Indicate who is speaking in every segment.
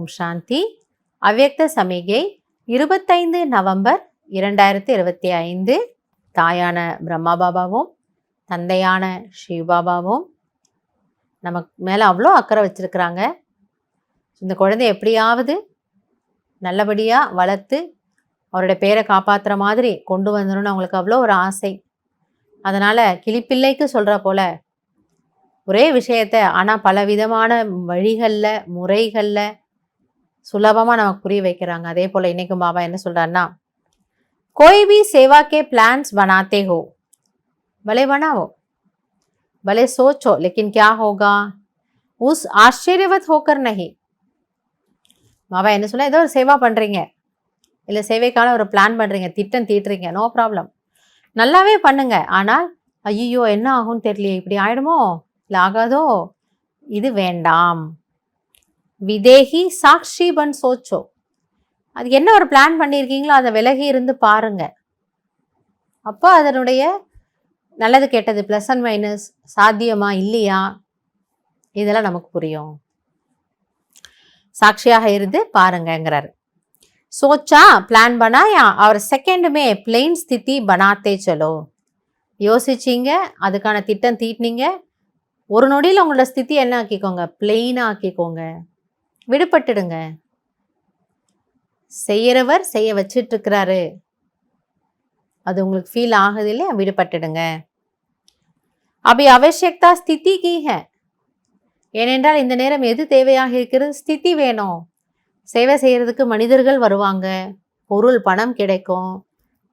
Speaker 1: ஓம் சாந்தி. அவ்யக்த சமிகை 25 நவம்பர் 2025. தாயான பிரம்மா பாபாவும் தந்தையான சிவபாபாவும் நமக்கு மேலே அவ்வளோ அக்கறை வச்சுருக்கிறாங்க. இந்த குழந்தை எப்படியாவது நல்லபடியாக வளர்த்து அவருடைய பேரை காப்பாற்றுற மாதிரி கொண்டு வந்துடணும்னு அவங்களுக்கு அவ்வளோ ஒரு ஆசை. அதனால் கிளிப்பிள்ளைக்கு சொல்கிற போல் ஒரே விஷயத்தை ஆனால் பலவிதமான வழிகளில் முறைகளில் சுலபமாக நமக்கு புரிய வைக்கிறாங்க. அதே போல் இன்றைக்கும் பாபா என்ன சொல்கிறாருன்னா, कोई भी सेवा के प्लान्स बनाते हो, भले बनाओ, भले सोचो, लेकिन क्या होगा उस आश्चर्यवत होकर नहीं. பாபா என்ன சொல்ல, ஏதோ ஒரு சேவா பண்ணுறீங்க, இல்லை சேவைக்கான ஒரு பிளான் பண்ணுறீங்க, திட்டம் தீட்டுறீங்க, நோ ப்ராப்ளம், நல்லாவே பண்ணுங்க. ஆனால் ஐயோ என்ன ஆகும்னு தெரியலையே, இப்படி ஆகிடுமோ இல்லை ஆகாதோ, இது வேண்டாம். விதேகி சாட்சி பன் சோச்சோ, அது என்ன ஒரு பிளான் பண்ணியிருக்கீங்களோ அதை விலகி இருந்து பாருங்க. அப்போ அதனுடைய நல்லது கெட்டது ப்ளஸ் அண்ட் மைனஸ் சாத்தியமா இல்லையா இதெல்லாம் நமக்கு புரியும். சாட்சியாக இருந்து பாருங்கிறார். சோச்சா பிளான் பண்ணாயா அவர் செகண்டுமே பிளெயின் ஸ்திதி பனாத்தே சலோ. யோசிச்சிங்க, அதுக்கான திட்டம் தீட்டினீங்க, ஒரு நொடியில் உங்களோட ஸ்திதி என்ன ஆக்கிக்கோங்க, பிளெயினாக ஆக்கிக்கோங்க, விடுபட்டுடுங்க. செய்யறவர் செய்ய வச்சிட்ருக்கிறாரு, அது உங்களுக்கு ஃபீல் ஆகுது இல்லையா, விடுபட்டுடுங்க. அப்படி அவசியக்தா ஸ்திதி கீ ஹை, ஏனென்றால் இந்த நேரம் எது தேவையாக இருக்கிறது, ஸ்திதி வேணும். சேவை செய்கிறதுக்கு மனிதர்கள் வருவாங்க, பொருள் பணம் கிடைக்கும்,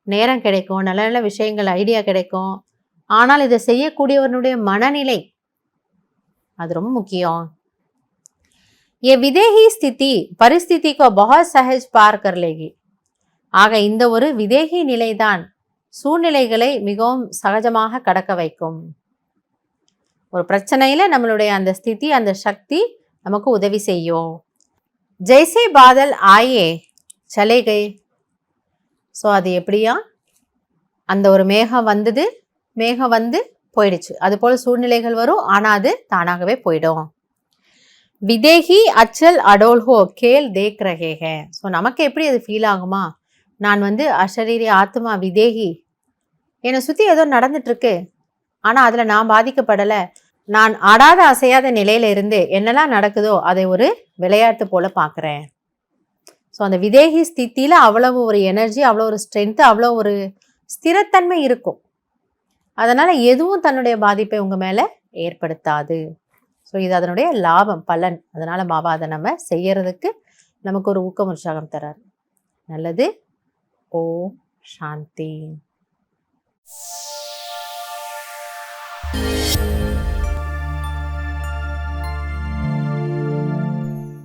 Speaker 1: நேரம் கிடைக்கும், நல்ல நல்ல விஷயங்கள் ஐடியா கிடைக்கும். ஆனால் இதை செய்யக்கூடியவனுடைய மனநிலை அது ரொம்ப முக்கியம். ये विदेही स्थिति परिस्थिति को बहुत सहज पार कर लेगी. ஆக இந்த ஒரு விதேகி நிலைதான் சூழ்நிலைகளை மிகவும் சகஜமாக கடக்க வைக்கும். ஒரு பிரச்சனையில் நம்மளுடைய அந்த ஸ்திதி அந்த சக்தி நமக்கு உதவி செய்யும். ஜெய்சே பாதல் ஆயே சலே கை. ஸோ அது எப்படியா, அந்த ஒரு மேகம் வந்தது, மேகம் வந்து போயிடுச்சு, அதுபோல் சூழ்நிலைகள் வரும், ஆனால் அது தானாகவே போயிடும். விதேகி அச்சல் அடோல்ஹோ கேல் தேக் ரகே ஹே. ஸோ நமக்கு எப்படி அது ஃபீல் ஆகுமா, நான் வந்து அஷரீரி ஆத்மா விதேகி, என்னை சுற்றி ஏதோ நடந்துட்டுருக்கு, ஆனால் அதில் நான் பாதிக்கப்படலை, நான் ஆடாத அசையாத நிலையில இருந்து என்னெல்லாம் நடக்குதோ அதை ஒரு விளையாட்டு போல் பார்க்குறேன். ஸோ அந்த விதேகி ஸ்தித்தியில் அவ்வளவு ஒரு எனர்ஜி, அவ்வளோ ஒரு ஸ்ட்ரென்த்து, அவ்வளோ ஒரு ஸ்திரத்தன்மை இருக்கும். அதனால் எதுவும் தன்னுடைய பாதிப்பை உங்கள் மேலே ஏற்படுத்தாது. ஸோ இது அதனுடைய லாபம், பலன். அதனால் பாபா அதை நம்ம செய்யறதுக்கு நமக்கு ஒரு ஊக்கம் உற்சாகம் தரார். நல்லது. ஓம் சாந்தி.